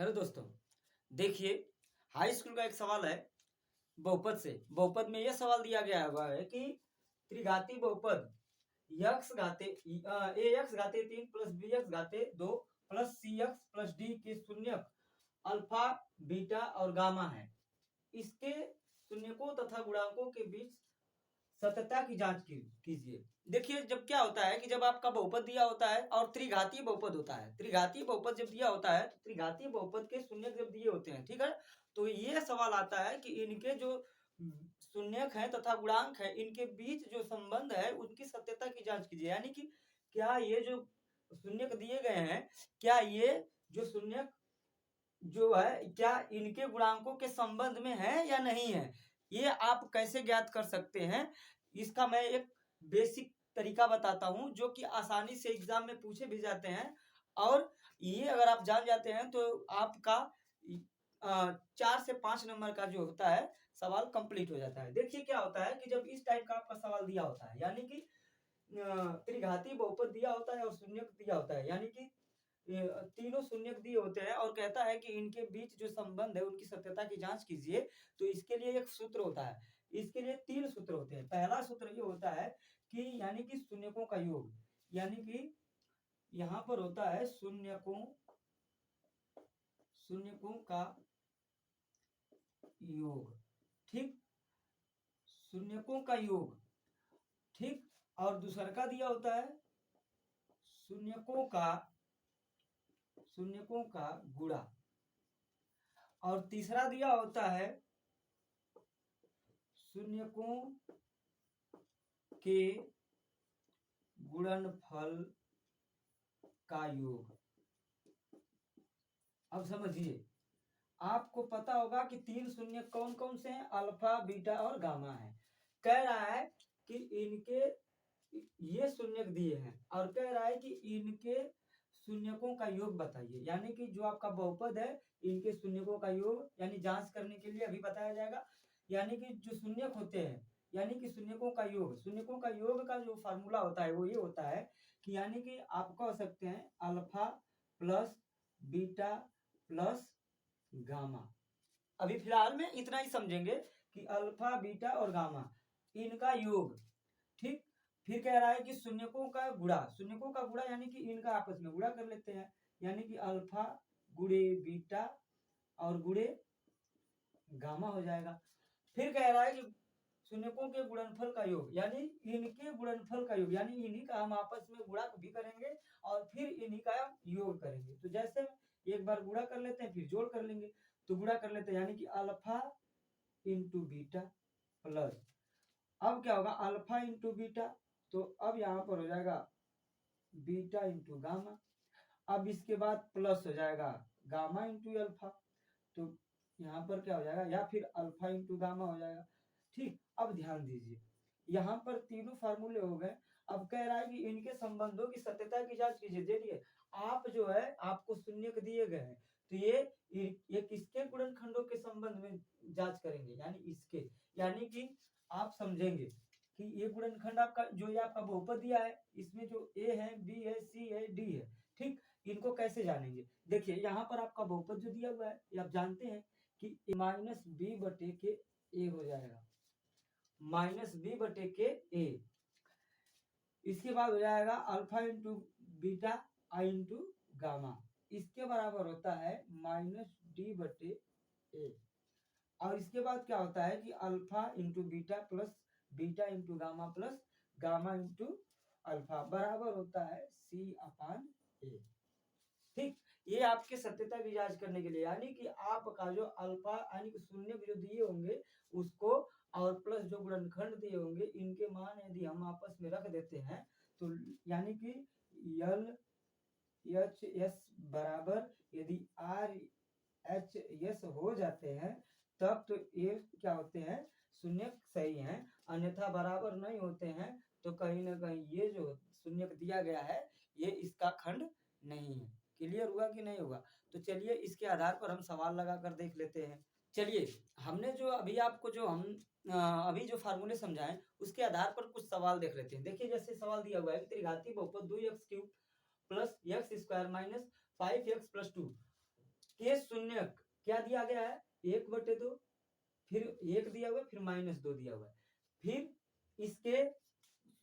Hello दोस्तों, देखिए high school का एक सवाल है बहुपद से। बहुपद में यह सवाल दिया गया हुआ है कि त्रिघाती बहुपद यक्स घाते ए एक्स घाते 3 प्लस बी एक्स घाते 2 plus c x plus d के शून्यक अल्फा बीटा और गामा है। इसके शून्यकों तथा गुणांकों के बीच सततता की जांच कीजिए। देखिए जब क्या होता है कि जब आपका बहुपद दिया होता है और त्रिघातीय बहुपद होता है, त्रिघातीय बहुपद जब दिया होता है तो त्रिघातीय बहुपद के शून्यक जब दिए होते हैं, ठीक है, तो ये सवाल आता है कि इनके जो शून्यक है तथा गुणांक है इनके बीच जो संबंध है उनकी सत्यता की जांच कीजिए। यानी कि क्या ये जो शून्यक दिए गए हैं, क्या ये जो शून्यक जो है क्या इनके गुणांकों के संबंध में है या नहीं है। ये आप कैसे ज्ञात कर सकते हैं, इसका मैं एक बेसिक तरीका बताता हूं जो कि आसानी से एग्जाम में पूछे भी जाते हैं। और ये अगर आप जान जाते हैं तो आपका 4 से 5 नंबर का जो होता है सवाल कंप्लीट हो जाता है। देखिए क्या होता है कि जब इस टाइप का आपका सवाल दिया होता है, यानी कि त्रिघाती बहुपद दिया होता है और शून्यक दिया होता है, यानी कि तीनों शून्यक दिए होते हैं और कहता है कि इनके बीच जो संबंध है उनकी सत्यता की जांच कीजिए। तो इसके लिए एक सूत्र होता है, इसके लिए 3 सूत्र होते हैं। पहला सूत्र ये होता है कि यानी कि शून्यकों का योग, यानी कि यहां पर होता है शून्यकों का योग, ठीक, शून्यकों का योग, ठीक। और दूसरा का दिया होता है शून्यकों का गुणा, और तीसरा दिया होता है शून्यकों के गुणनफल का योग। अब समझिए, आपको पता होगा कि 3 शून्य कौन कौन से हैं, अल्फा बीटा और गामा है। कह रहा है कि इनके ये शून्यक दिए हैं और कह रहा है कि इनके शून्यकों का योग बताइए। यानी कि जो आपका बहुपद है इनके शून्यकों का योग, यानी जांच करने के लिए अभी बताया जाएगा। यानी कि जो शून्यक होते हैं, यानी कि शून्यकों का योग का जो फार्मूला होता है वो ये होता है कि यानी कि आप कह सकते हैं alpha plus beta plus gamma. अभी फिलहाल में इतना ही समझेंगे कि अल्फा बीटा और गामा इनका योग, ठीक। फिर कह रहा है कि शून्यकों का गुणा यानी कि इनका आपस में गुणा कर लेते हैं, यानी कि अल्फा गुणे बीटा और गुणे गामा हो जाएगा। फिर कह रहा है कि शून्यकों के गुणनफल का योग, यानी इनके गुणनफल का योग, यानी इन्हीं का हम आपस में गुणा भी करेंगे और फिर इन्हीं का योग करेंगे। तो जैसे एक बार गुणा कर लेते हैं फिर जोड़ कर लेंगे, तो गुणा कर लेते हैं, यानी कि अल्फा इंटू बीटा प्लस, अब क्या होगा अल्फा इंटू बीटा, तो अब यहाँ पर हो जाएगा बीटा इंटू गामा। अब इसके बाद प्लस हो जाएगा गामा इंटू अल्फा, तो यहाँ पर क्या हो जाएगा, या फिर अल्फा इंटू गामा हो जाएगा, ठीक। अब ध्यान दीजिए, यहाँ पर तीनों फार्मूले हो गए। अब कह रहा है कि इनके संबंधों की सत्यता की जांच कीजिए। देखिए आप जो है आपको शून्यक दिए गए हैं, तो ये किसके गुणनखंडों के संबंध में जांच करेंगे, यानी इसके, यानी कि आप समझेंगे कि ये गुणनखंड आपका जो ये आपका बहुपद दिया है इसमें जो ए है बी है सी है डी है, ठीक। इनको कैसे जानेंगे, देखिए यहाँ पर आपका बहुपद जो दिया हुआ है ये आप जानते हैं कि माइनस बी बटे के ए हो जाएगा, माइनस बी बटे के ए। इसके बाद हो जाएगा अल्फा इंटू बीटा आई इंटू गामा, इसके बराबर होता है माइनस डी बटे ए। और इसके बाद क्या होता है कि alpha into beta plus beta into gamma plus gamma into alpha बराबर होता है सी अपान ए, ठीक। ये आपके सत्यता की जांच करने के लिए, यानी कि आपका जो अल्फा यानी कि शून्य जो दिए होंगे उसको और प्लस जो गुणनखंड दिए होंगे इनके मान यदि हम आपस में रख देते हैं तो यानी कि यल एच एस बराबर यदि आर एच एस हो जाते हैं तब तो ये क्या होते हैं शून्यक सही हैं, अन्यथा बराबर नहीं होते हैं तो कहीं ना कहीं ये जो शून्यक दिया गया है ये इसका खंड नहीं है। क्लियर हुआ कि नहीं हुआ, तो चलिए इसके आधार पर हम सवाल लगा कर देख लेते हैं। चलिए हमने जो अभी आपको जो हम अभी जो फार्मूले समझाएं उसके आधार पर कुछ सवाल देख लेते हैं। देखिए जैसे सवाल दिया हुआ है त्रिघाती बहुपद 2x³ plus x² minus 5x + 2 के शून्यक क्या दिया गया है, 1/2, फिर 1 दिया हुआ है, फिर -2 दिया हुआ है। फिर इसके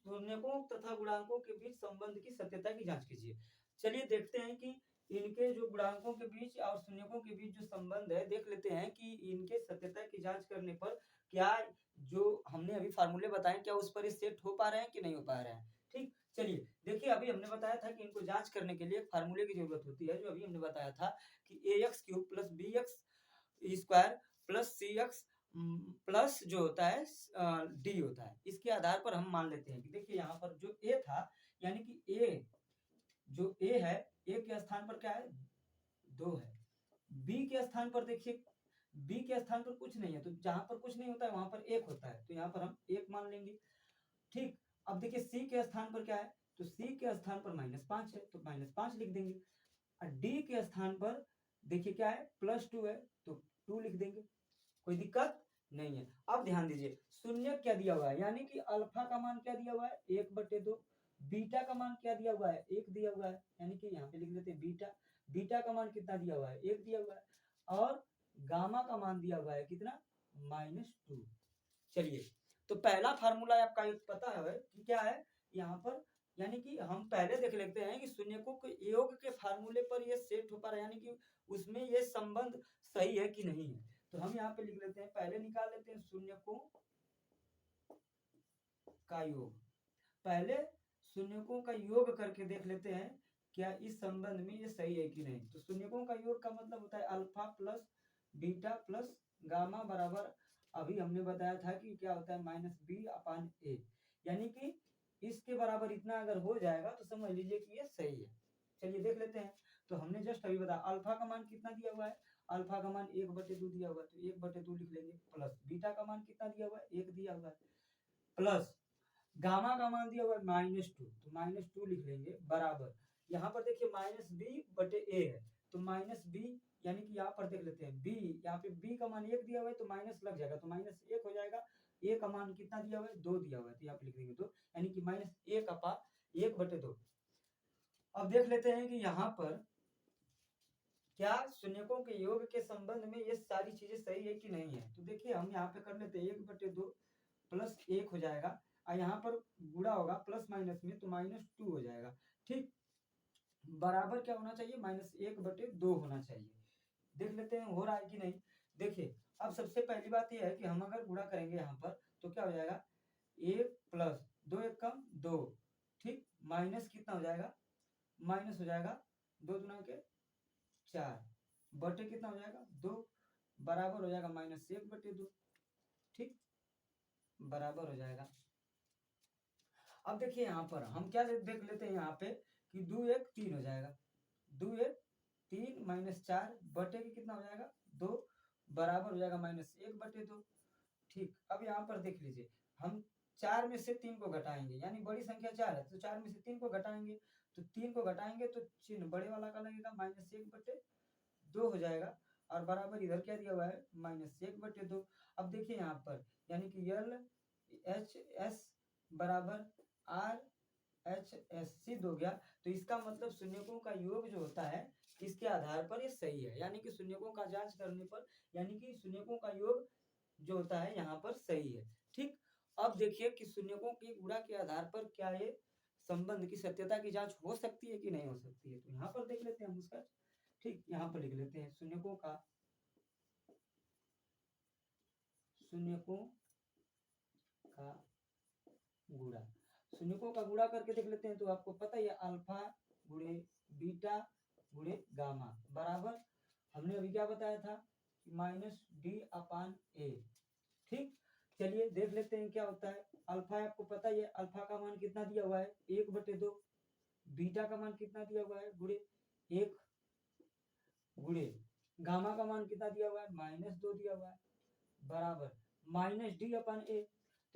शून्यकों तथा गुणांकों के बीच संबंध की सत्यता की जांच कीजिए। चलिए देखते हैं कि इनके जो गुणांकों के बीच और शून्यकों के बीच जो संबंध है, देख लेते हैं कि इनके सत्यता की जांच करने पर क्या जो हमने अभी फार्मूले बताए क्या उस पर ये सेट हो पा रहे हैं कि नहीं हो पा रहे हैं। ठीक, चलिए देखिए अभी हमने बताया था कि इनको जांच करने के लिए एक फार्मूले की जरूरत होती है, जो अभी हमने बताया था कि ax³ + bx² + cx प्लस जो होता है डी होता है। इसके आधार पर हम मान लेते हैं कि देखिए यहाँ पर जो ए था, यानी कि ए जो ए है, ए के स्थान पर क्या है, 2 है। बी के स्थान पर देखिए, बी के स्थान पर कुछ नहीं है, तो जहां पर कुछ नहीं होता है वहां पर 1 होता है, तो यहाँ पर हम 1 मान लेंगे। ठीक, अब देखिए सी के स्थान पर क्या है, तो सी के स्थान पर -5 है, तो -5 लिख देंगे। और डी के स्थान पर देखिए क्या है, +2 है, तो 2 लिख देंगे, कोई दिक्कत नहीं है। अब ध्यान दीजिए शून्य क्या दिया हुआ है, यानी कि अल्फा का मान क्या दिया हुआ है, 1/2। बीटा का मान क्या दिया हुआ है, 1 दिया हुआ है, यानी कि यहाँ पे लिख देते हैं बीटा। बीटा का मान कितना दिया हुआ है, 1 दिया हुआ है। और गामा का मान दिया हुआ है कितना, -2। चलिए, तो पहला फार्मूला आपका पता है कि क्या है यहाँ पर, यानी कि हम पहले देख लेते हैं कि शून्यकों के योग के फार्मूले पर ये सेट हो पा रहा है, यानी कि उसमें ये संबंध सही है कि नहीं है। तो हम यहाँ पे लिख लेते हैं, पहले निकाल लेते हैं शून्यकों का योग। पहले शून्यकों का योग करके देख लेते हैं क्या इस संबंध में ये सही है कि नहीं। तो शून्यकों का योग का मतलब होता है alpha plus beta plus gamma बराबर, अभी हमने बताया था कि क्या होता है, -b/a, यानी कि इसके बराबर इतना अगर हो जाएगा तो समझ लीजिए कि ये सही है। चलिए देख लेते हैं। तो हमने जस्ट अभी बताया अल्फा का मान कितना दिया हुआ है, अल्फा का मान 1/2 दिया हुआ है, तो 1/2 लिख लेंगे, प्लस बीटा का मान कितना दिया हुआ है, 1 दिया हुआ है, प्लस गामा का मान दिया हुआ है -2, तो -2 लिख लेंगे, बराबर यहाँ पर देखिए -b/a है, तो -b, यानी कि यहाँ पर देख लेते हैं b, यहाँ पे b का मान 1 दिया हुआ है, तो माइनस लग जाएगा, तो -1 हो जाएगा। a का मान कितना दिया हुआ है, 2 दिया हुआ है, तो यहाँ पे लिख देंगे 2, यानी कि -1/2। अब देख लेते हैं कि यहाँ पर क्या शून्यकों के योग के संबंध में ये सारी चीजें सही है कि नहीं है। तो देखिए हम यहाँ पे कर लेते हैं, 1/2 + 1 हो जाएगा, और यहाँ पर गुणा होगा प्लस माइनस में, तो -2 हो जाएगा। ठीक, बराबर क्या होना चाहिए, -1/2 होना चाहिए। देख लेते हैं हो रहा है कि नहीं। देखिए अब सबसे पहली बात यह है कि हम अगर गुणा करेंगे यहाँ पर तो क्या हो जाएगा, 1 + 2 1 कम 2, ठीक, माइनस कितना हो जाएगा, माइनस हो जाएगा 2 दूना के 4, बटे कितना हो जाएगा 2, बराबर हो जाएगा -1/2, ठीक, बराबर हो जाएगा। अब देखिए यहाँ पर हम क्या देख लेते हैं, यहाँ पे कि 2 1 3 हो जाएगा, 2 1 3 -4 बटे के कितना हो जाएगा 2, बराबर हो जाएगा -1/2। ठीक, अब यहाँ पर देख लीजिए, हम 4 में से 3 को घटाएंगे, यानी बड़ी संख्या 4 है, तो 4 में से 3 को घटाएंगे, तो 3 को घटाएंगे तो चिन्ह बड़े वाला का लगेगा, -1/2 हो जाएगा, और बराबर इधर क्या दिया हुआ है, -1/2। अब देखिए यहाँ पर, यानी कि LHS बराबर RHS सिद्ध हो गया। तो इसका मतलब शून्यकों का योग जो होता है इसके आधार पर ये सही है, यानी कि शून्यकों का जांच करने पर, यानी कि शून्यकों का योग जो होता है यहाँ पर सही है। ठीक, अब देखिए कि शून्यकों की गुणा के आधार पर क्या ये संबंध की सत्यता की जांच हो सकती है कि नहीं हो सकती है। तो यहाँ पर देख लेते हैं हम उसका, ठीक, यहाँ पर लिख लेते हैं शून्यकों का गुणा। शून्यकों का गुणा करके देख लेते हैं, तो आपको पता ही है अल्फा गुणे बीटा गुणे गामा बराबर, हमने अभी क्या बताया था, -d/a। ठीक, चलिए देख लेते हैं क्या होता है। अल्फा आपको पता ही है, अल्फा का मान कितना दिया हुआ है, 1/2, बीटा का मान कितना दिया हुआ है, गुणे 1, गुणे गामा का मान कितना दिया हुआ है, -2 दिया हुआ है, बराबर -d/a।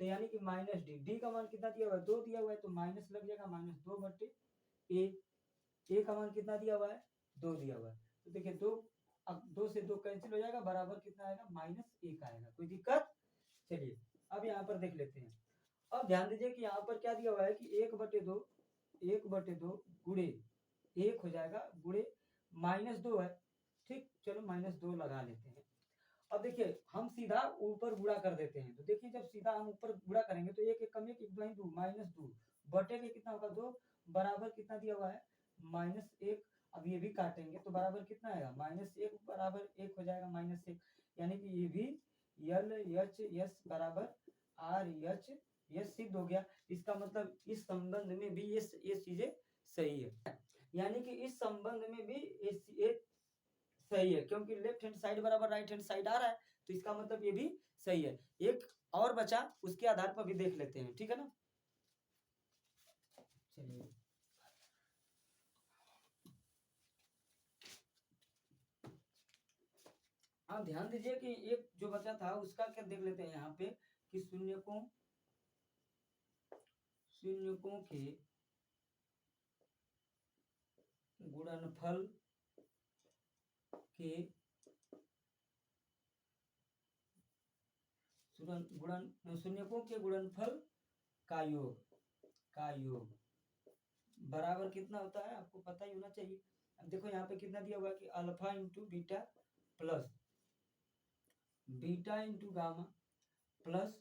तो यानी कि -d, d का मान कितना दिया हुआ है, 2 दिया हुआ है, तो माइनस लग जाएगा, -2/a। a का मान कितना दिया हुआ है, 2 दिया हुआ है, तो देखिए 2, अब 2 से 2 कैंसिल हो जाएगा, बराबर कितना आएगा, -1 आएगा, कोई दिक्कत। चलिए अब यहाँ पर देख लेते हैं। अब ध्यान दीजिए कि यहाँ पर क्या दिया हुआ है कि 1/2 गुणे 1 हो जाएगा, गुणे -2 है, ठीक, चलो -2 लगा लेते हैं। अब देखिए हम सीधा ऊपर गुणा कर देते हैं, तो देखिए जब सीधा हम ऊपर गुणा करेंगे तो एक एक कम एक, 1 2 2 -2 बटे के कितना होगा 2 बराबर कितना दिया हुआ है -1। अब ये भी काटेंगे तो बराबर कितना आएगा -1 बराबर 1 हो जाएगा -1, यानी कि ये भी LHS बराबर RHS सिद्ध हो गया। इसका मतलब इस संबंध में भी ये चीजें सही है, यानी कि इस संबंध में भी ये सही है, क्योंकि लेफ्ट हैंड साइड बराबर राइट हैंड साइड आ रहा है, तो इसका मतलब ये भी सही है। एक और बचा, उसके आधार पर भी देख लेते हैं, ठीक है ना। चलिए हाँ, ध्यान दीजिए कि एक जो बचा था उसका क्या देख लेते हैं यहाँ पे कि शून्यकों के गुणनफल के शून्यकों के गुणनफल का योग बराबर कितना होता है, आपको पता ही होना चाहिए। अब देखो यहाँ पे कितना दिया हुआ है कि alpha into beta plus beta into gamma plus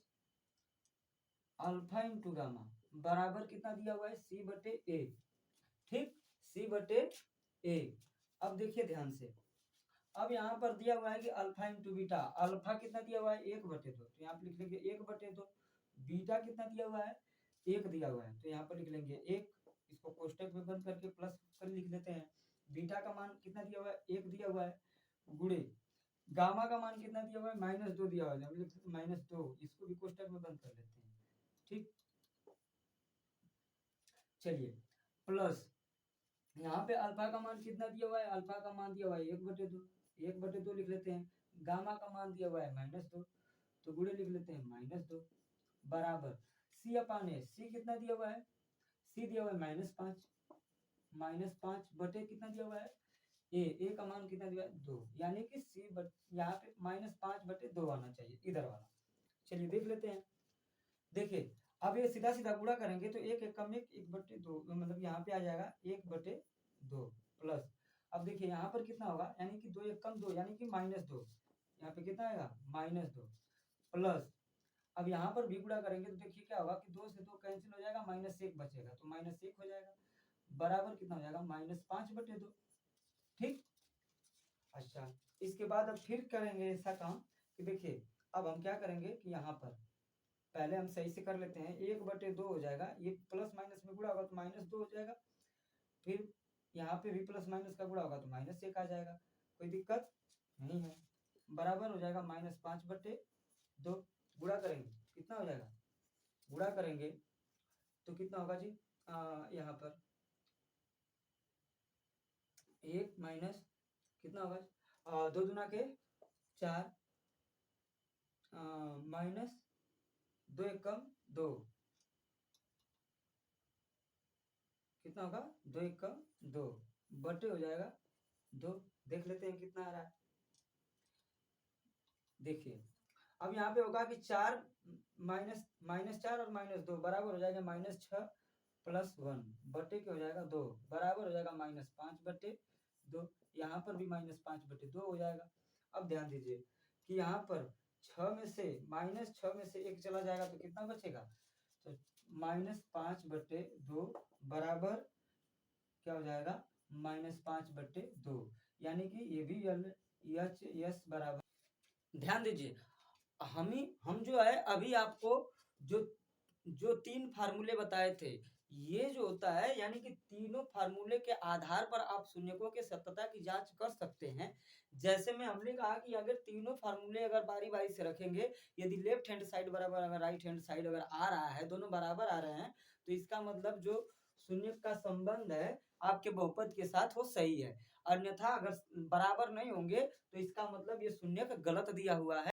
alpha into gamma बराबर कितना दिया हुआ है C/A। ठीक, C/A। अब देखिए ध्यान से, अब यहाँ पर दिया हुआ है कि अल्फा इंटू बीटा, अल्फा कितना दिया हुआ है 1/2, तो यहाँ पर लिख लेंगे 1/2। बीटा कितना दिया हुआ है 1 दिया हुआ है, तो यहाँ पर लिख लेंगे 1। इसको कोष्टक में बंद करके प्लस कर लिख लेते हैं। बीटा का मान कितना दिया हुआ है 1 दिया हुआ है, गुणे गामा का मान कितना दिया हुआ है -2 दिया हुआ है, हम लिख -2। इसको भी कोष्टक में बंद कर लेते हैं। ठीक, चलिए प्लस यहाँ पे अल्फा का मान कितना दिया हुआ है, अल्फा का मान दिया हुआ है 1/2, 1/2 लिख लेते हैं। गामा का मान दिया हुआ है -2, तो गुणे लिख लेते हैं -2 बराबर C/A। C कितना दिया हुआ है, C दिया हुआ है -5 बटे कितना दिया हुआ है A का मान कितना दिया है 2, यानी कि C यहाँ पे -5/2 आना चाहिए इधर वाला। चलिए देख लेते हैं। देखिए अब ये सीधा सीधा गुणा करेंगे तो 1 1 कम 1 1/2, मतलब यहाँ पे आ जाएगा 1/2 प्लस। अब देखिए यहाँ पर कितना होगा, यानी कि 2 1 कम 2, यानी कि -2। यहाँ पे कितना आएगा -2 प्लस। अब यहाँ पर भी गुणा करेंगे तो देखिए क्या होगा कि 2 से 2 कैंसिल हो जाएगा, -1 बचेगा, तो -1 हो जाएगा बराबर कितना हो जाएगा -5/2। ठीक, अच्छा इसके बाद अब फिर करेंगे ऐसा काम कि देखिए अब हम क्या करेंगे कि यहाँ पर पहले हम सही से कर लेते हैं। 1/2 हो जाएगा, ये प्लस माइनस में गुणा होगा तो -2 हो जाएगा। फिर यहाँ पे भी प्लस माइनस का गुणा होगा तो -1 आ जाएगा, कोई दिक्कत नहीं है। बराबर हो जाएगा -5/2। गुणा करेंगे कितना हो जाएगा, गुणा करेंगे तो कितना होगा जी, यहाँ पर 1 माइनस कितना होगा 2 दूना के 4 माइनस 2 1 कम 2, कितना होगा 2 1 कम 2 बटे हो जाएगा 2। देख लेते हैं कितना आ रहा है। देखिए अब यहाँ पे होगा कि 4 -4 और -2 बराबर हो जाएगा -6 प्लस 1 बटे के हो जाएगा 2 बराबर हो जाएगा -5/2। यहाँ पर भी -5/2 हो जाएगा। अब ध्यान दीजिए कि यहाँ पर 6 में से -6 में से 1 चला जाएगा तो कितना बचेगा, तो -5/2 बराबर क्या हो जाएगा -5/2, यानी कि ये भी LHS बराबर। ध्यान दीजिए हम जो है अभी आपको जो जो 3 फार्मूले बताए थे, ये जो होता है यानी कि तीनों फार्मूले के आधार पर आप शून्यकों के सत्यता की जांच कर सकते हैं। जैसे में हमने कहा कि अगर तीनों फार्मूले अगर बारी-बारी से रखेंगे, यदि लेफ्ट हैंड साइड बराबर अगर राइट हैंड साइड अगर आ रहा है, दोनों बराबर आ रहे हैं, तो इसका मतलब जो शून्य का संबंध है आपके बहुपद के साथ वो सही है। अन्यथा अगर बराबर नहीं होंगे तो इसका मतलब ये शून्य गलत दिया हुआ है।